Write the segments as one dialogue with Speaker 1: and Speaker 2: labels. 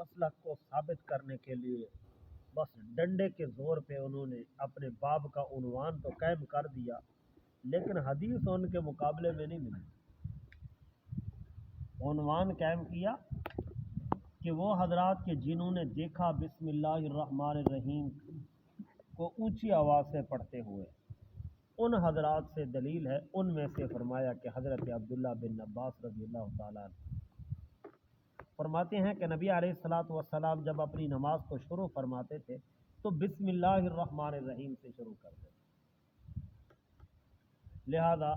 Speaker 1: مسلک کو ثابت کرنے کے لیے بس ڈنڈے کے زور پہ انہوں نے اپنے باب کا عنوان تو قائم کر دیا، لیکن حدیث ان کے مقابلے میں نہیں ملی۔ عنوان قائم کیا کہ وہ حضرات کے جنہوں نے دیکھا بسم اللہ الرحمن الرحیم کو اونچی آواز سے پڑھتے ہوئے، ان حضرات سے دلیل ہے۔ ان میں سے فرمایا کہ حضرت عبداللہ بن عباس رضی اللہ تعالیٰ عنہ فرماتے ہیں کہ نبی علیہ الصلوۃ والسلام جب اپنی نماز کو شروع فرماتے تھے تو بسم اللہ الرحمن الرحیم سے شروع کرتے تھے۔ لہذا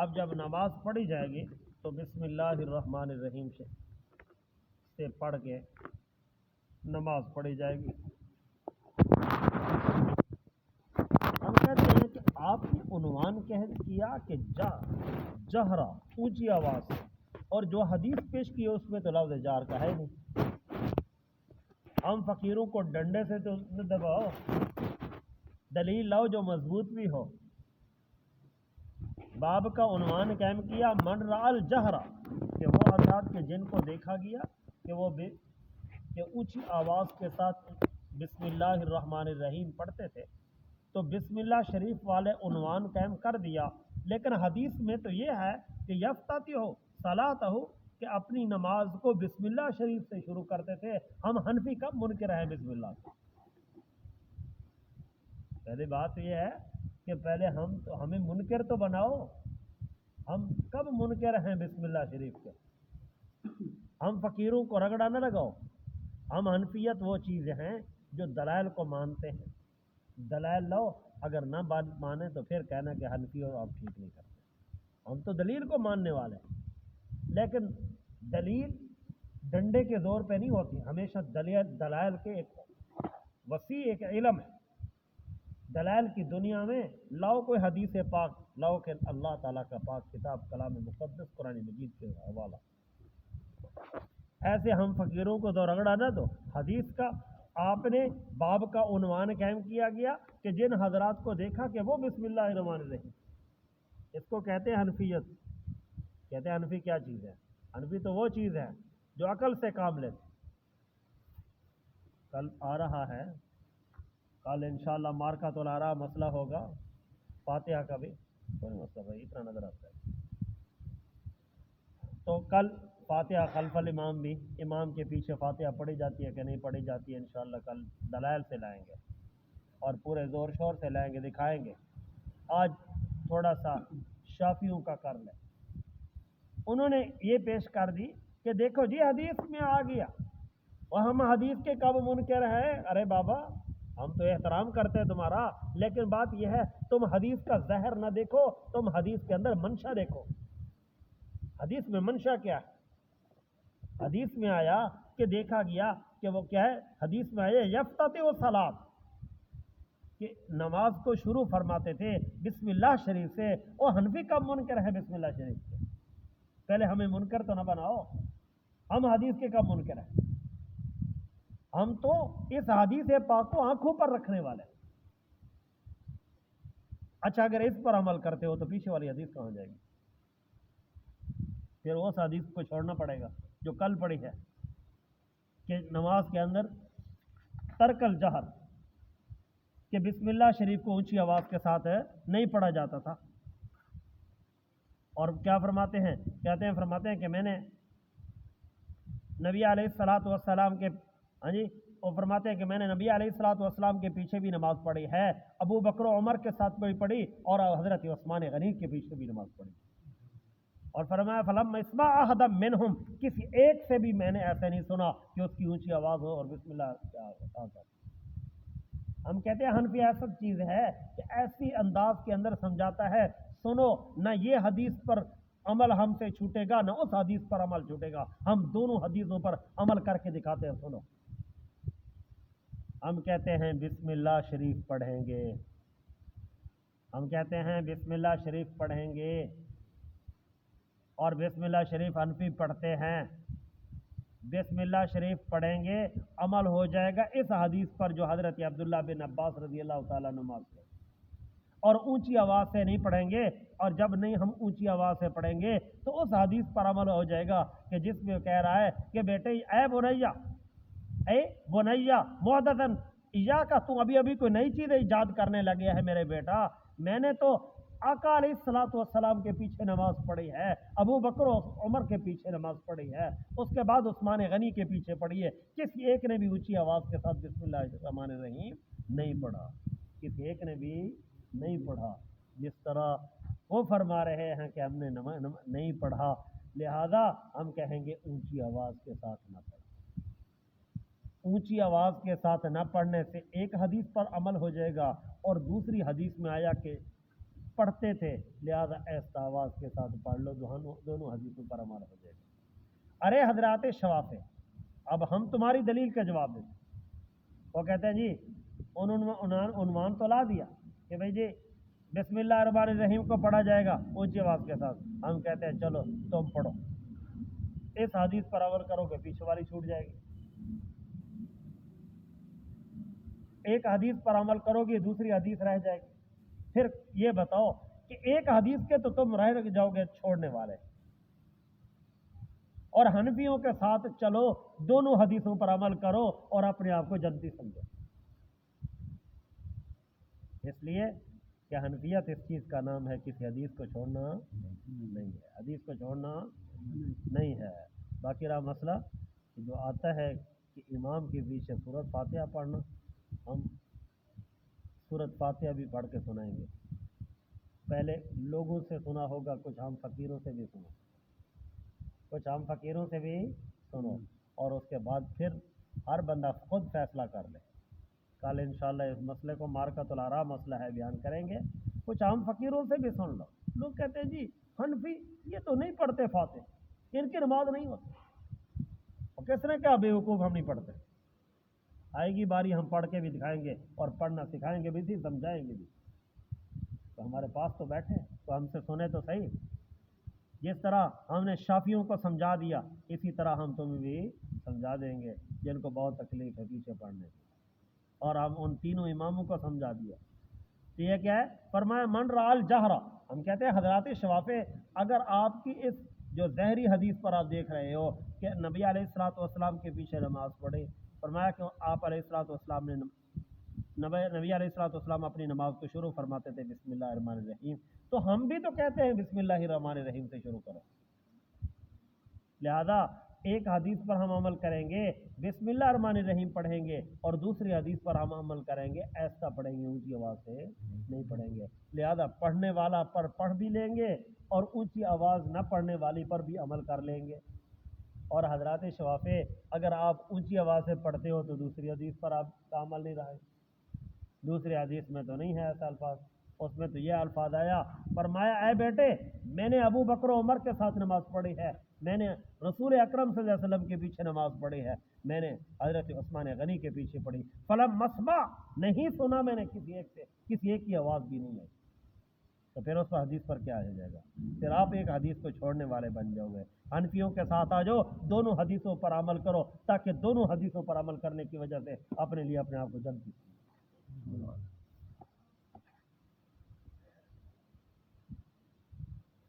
Speaker 1: اب جب نماز پڑھی جائے گی تو بسم اللہ الرحمن الرحیم سے پڑھ کے نماز پڑھی جائے گی۔ ہم کہتے ہیں کہ آپ نے عنوان کیا کہ جہرا اونچی آواز سے، اور جو حدیث پیش کی ہے اس میں تو لفظ جار کا ہے نہیں۔ ہم فقیروں کو ڈنڈے سے تو نہ دباؤ، دلیل لاؤ جو مضبوط بھی ہو۔ باب کا عنوان قائم کیا من رأى الجہرا، کہ وہ حضرات کے جن کو دیکھا گیا کہ وہ کہ اونچی آواز کے ساتھ بسم اللہ الرحمن الرحیم پڑھتے تھے، تو بسم اللہ شریف والے عنوان قائم کر دیا۔ لیکن حدیث میں تو یہ ہے کہ یفتتح صلاتہ، کہ اپنی نماز کو بسم اللہ شریف سے شروع کرتے تھے۔ ہم حنفی کب منکر ہیں بسم اللہ سے؟ پہلی بات یہ ہے کہ پہلے ہمیں منکر تو بناؤ، ہم کب منکر ہیں بسم اللہ شریف کے؟ ہم فقیروں کو رگڑا نہ لگاؤ۔ ہم حنفیت وہ چیزیں ہیں جو دلائل کو مانتے ہیں، دلائل لاؤ، اگر نہ بات مانے تو پھر کہنا کہ حنفی اور آپ ٹھیک نہیں کرتے۔ ہم تو دلیل کو ماننے والے ہیں، لیکن دلیل ڈنڈے کے زور پہ نہیں ہوتی، ہمیشہ دلائل کے ایک وسیع ایک علم ہے۔ دلائل کی دنیا میں لاؤ کوئی حدیث پاک، لاؤ کہ اللہ تعالیٰ کا پاک کتاب کلام مقدس قرآن مجید کے حوالہ، ایسے ہم فقیروں کو تو رگڑا نہ دو۔ حدیث کا آپ نے باب کا عنوان قائم کیا گیا کہ جن حضرات کو دیکھا کہ وہ بسم اللہ الرحمن الرحیم، اس کو کہتے ہیں حنفیت۔ کہتے ہیں حنفی کیا چیز ہے؟ حنفی تو وہ چیز ہے جو عقل سے کام لیتے۔ کل آ رہا ہے، کل انشاءاللہ مارکۃ الآراء مسئلہ ہوگا، فاتحہ کا بھی کوئی مسئلہ بھائی اتنا نظر آتا ہے، تو کل فاتحہ خلف الامام بھی، امام کے پیچھے فاتحہ پڑھی جاتی ہے کہ نہیں پڑھی جاتی ہے، انشاءاللہ کل دلائل سے لائیں گے اور پورے زور شور سے لائیں گے، دکھائیں گے۔ آج تھوڑا سا شافیوں کا کر لیں، انہوں نے یہ پیش کر دی کہ دیکھو جی حدیث میں آ گیا اور ہم حدیث کے کب منکر ہیں۔ ارے بابا ہم تو احترام کرتے ہیں تمہارا، لیکن بات یہ ہے تم حدیث کا ظاہر نہ دیکھو، تم حدیث کے اندر منشا دیکھو۔ حدیث میں منشا کیا ہے؟ حدیث میں آیا کہ دیکھا گیا کہ وہ کیا ہے، حدیث میں آیا یفتتح الصلاۃ، کہ نماز کو شروع فرماتے تھے بسم اللہ شریف سے۔ اور حنفی کب منکر ہے بسم اللہ شریف سے؟ پہلے ہمیں منکر تو نہ بناؤ، ہم حدیث کے کب منکر ہیں؟ ہم تو اس حدیث پاک کو آنکھوں پر رکھنے والے ہیں۔ اچھا اگر اس پر عمل کرتے ہو تو پیچھے والی حدیث کہاں جائے گی؟ پھر اس حدیث کو چھوڑنا پڑے گا جو کل پڑھی ہے کہ نماز کے اندر ترک الجہر، کہ بسم اللہ شریف کو اونچی آواز کے ساتھ نہیں پڑھا جاتا تھا۔ اور کیا فرماتے ہیں؟ فرماتے ہیں کہ میں نے نبی علیہ الصلوۃ والسلام کے وہ فرماتے ہیں کہ میں نے نبی علیہ الصلوۃ والسلام کے پیچھے بھی نماز پڑھی ہے، ابو بکر و عمر کے ساتھ بھی پڑھی، اور حضرت عثمان غنی کے پیچھے بھی نماز پڑھی۔ اور فرمایا فلم اسمع احد منہم، کسی ایک سے بھی میں نے ایسا نہیں سنا کہ اس کی اونچی آواز ہو اور بسم اللہ۔ ہم کہتے ہیں حنفی ایسا چیز ہے کہ ایسی انداز کے اندر سمجھاتا ہے، سنو نہ یہ حدیث پر عمل ہم سے چھوٹے گا نہ اس حدیث پر عمل چھوٹے گا، ہم دونوں حدیثوں پر عمل کر کے دکھاتے ہیں۔ سنو، ہم کہتے ہیں بسم اللہ شریف پڑھیں گے، ہم کہتے ہیں بسم اللہ شریف پڑھیں گے، اور بسم اللہ شریف حنفی پڑھتے ہیں۔ بسم اللہ شریف پڑھیں گے، عمل ہو جائے گا اس حدیث پر جو حضرت عبداللہ بن عباس رضی اللہ تعالیٰ عنہ نماز پڑھے، اور اونچی آواز سے نہیں پڑھیں گے۔ اور جب نہیں ہم اونچی آواز سے پڑھیں گے تو اس حدیث پر عمل ہو جائے گا کہ جس میں کہہ رہا ہے کہ بیٹے اے بنیا ए बुनैया मुहदसन या का तू अभी अभी कोई नई चीज़ ईजाद करने लगे है मेरे बेटा। मैंने तो आका अलैहिस्सलातु वस्सलाम के पीछे नमाज पढ़ी है, अबू बकर और उमर के पीछे नमाज पढ़ी है, उसके बाद उस्मान गनी के पीछे पढ़ी है। किसी एक ने भी ऊंची आवाज़ के साथ बिस्मिल्लाहिर्रहमानिर्रहीम नहीं पढ़ा, किसी एक ने भी नहीं पढ़ा। जिस तरह वो फरमा रहे हैं कि हमने नहीं पढ़ा, लिहाजा हम कहेंगे ऊंची आवाज़ के साथ न पढ़ा। ऊंची आवाज़ के साथ न पढ़ने से एक हदीस पर अमल हो जाएगा और दूसरी हदीस में आया कि पढ़ते थे, लिहाजा ऐसा आवाज़ के साथ पढ़ लो, दोनों हदीसों पर अमल हो जाएगा। अरे हजरात शवाफ़े, अब हम तुम्हारी दलील का जवाब देते। वो कहते हैं जी उन्होंने उन्वान तो ला दिया कि भाई जी बिस्मिल्लाहिर्रहमानिर्रहीम को पढ़ा जाएगा ऊंची आवाज़ के साथ। हम कहते हैं चलो तुम पढ़ो, इस हदीस पर अमल करोगे पीछे वाली छूट जाएगी। एक हदीस पर अमल करोगे दूसरी हदीस रह जाएगी। फिर ये बताओ कि एक हदीस के तो तुम रह जाओगे छोड़ने वाले, और हनफियों के साथ चलो, दोनों हदीसों पर अमल करो और अपने आप को जन्नती समझो। इसलिए कि हनफियत इस चीज़ का नाम है, किसी हदीस को छोड़ना नहीं है, हदीस को छोड़ना नहीं है। बाकी रहा मसला जो आता है कि इमाम के पीछे सूरत फातिहा पढ़ना, हम सूरत फातिहा भी पढ़ के सुनाएंगे। पहले लोगों से सुना होगा, कुछ हम फ़कीरों से भी सुनो, कुछ हम फ़कीरों से भी सुनो, और उसके बाद फिर हर बंदा खुद फैसला कर ले। कल इंशाअल्लाह इस मसले को मारकतुल आरा मसला है बयान करेंगे। कुछ हम फ़कीरों से भी सुन लो। लोग कहते हैं जी हनफी ये तो नहीं पढ़ते फातिहा, इनकी नमाज नहीं होती। और किसने क्या बेवकूफ़ हम नहीं पढ़ते? आएगी बारी हम पढ़ के भी दिखाएंगे और पढ़ना सिखाएंगे भी थी, समझाएंगे भी। तो हमारे पास तो बैठे, तो हमसे सुने तो सही। जिस तरह हमने शाफियों को समझा दिया, इसी तरह हम तुम्हें भी समझा देंगे जिनको बहुत तकलीफ है पीछे पढ़ने की। और हम उन तीनों इमामों को समझा दिया। तो ये क्या है? फरमाया मन राल जहरा। हम कहते हैं हजरात शवाफे, अगर आपकी इस जो जहरी हदीस पर आप देख रहे हो कि नबी अलैहिस्सलातु वस्सलाम के पीछे नमाज पढ़े, फरमाया कि आप अलैहिस्सलातु वस्सलाम ने नबी अलैहिस्सलातु वस्सलाम अपनी नमाज को शुरू फरमाते थे बिस्मिल्लाहिर्रहमानिर्रहीम, तो हम भी तो कहते हैं बिस्मिल्लाहिर्रहमानिर्रहीम से शुरू करो। लिहाजा एक हदीस पर हम अमल करेंगे, बिस्मिल्लाहिर्रहमानिर्रहीम पढ़ेंगे, और दूसरी हदीस पर हम अमल करेंगे ऐसा पढ़ेंगे, ऊंची आवाज़ से नहीं पढ़ेंगे। लिहाजा पढ़ने वाला पर पढ़ भी लेंगे और ऊंची आवाज़ न पढ़ने वाली पर भी अमल कर लेंगे। और हजरात शवाफे, अगर आप ऊंची आवाज़ से पढ़ते हो तो दूसरी हदीस पर आपका अमल नहीं रहा है। दूसरी हदीस में तो नहीं है ऐसा अल्फाज, उसमें तो यह अल्फाज आया, फरमाया ऐ बेटे मैंने अबू बकर उमर के साथ नमाज पढ़ी है, मैंने रसूल अकरम सल्लल्लाहु अलैहि वसल्लम के पीछे नमाज पढ़ी है, मैंने हज़रत उस्मान गनी के पीछे पढ़ी। फलम मसबा, नहीं सुना मैंने किसी एक से, किसी एक की आवाज़ भी नहीं आई। तो फिर उस हदीस पर क्या आ जाएगा? फिर आप एक हदीस को छोड़ने वाले बन जाओगे। हनफियों के साथ आ जाओ, दोनों हदीसों पर अमल करो, ताकि दोनों हदीसों पर अमल करने की वजह से अपने लिए अपने आप को जन्नती।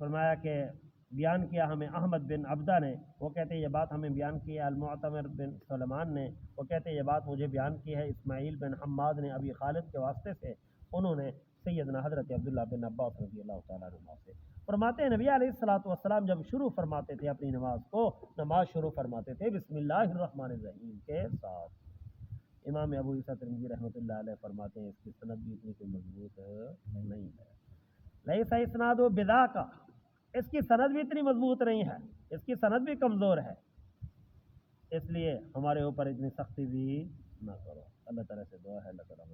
Speaker 1: फरमाया कि बयान किया हमें अहमद बिन अब्दा ने, वो कहते हैं ये बात हमें बयान की है अल-मुअतमिर बिन सलमान ने, वो कहते हैं ये बात मुझे बयान की है इस्माइल बिन हम्माद ने अबी खालिद के वास्ते से, उन्होंने सैयदना हज़रत अब्दुल्लाह बिन अब्बास रज़ियल्लाहु तआला अन्हुमा से। फरमाते हैं नबी अलैहिस्सलातु वस्सलाम जब शुरू फरमाते थे अपनी नमाज को, नमाज शुरू फरमाते थे बिस्मिल्लाहिर्रहमानिर्रहीम के साथ। इमाम अबू ईसा तिरमिज़ी रहमतुल्लाह अलैह फरमाते हैं इसकी सनद भी इतनी कोई मजबूत नहीं है। लैसा इस्नादु बिज़ाका, इसकी सनद भी इतनी मजबूत नहीं है, इसकी सनद भी कमज़ोर है, इसलिए हमारे ऊपर इतनी सख्ती भी ना करो। अल्लाह ताला से दुआ है, अल्लाह ताला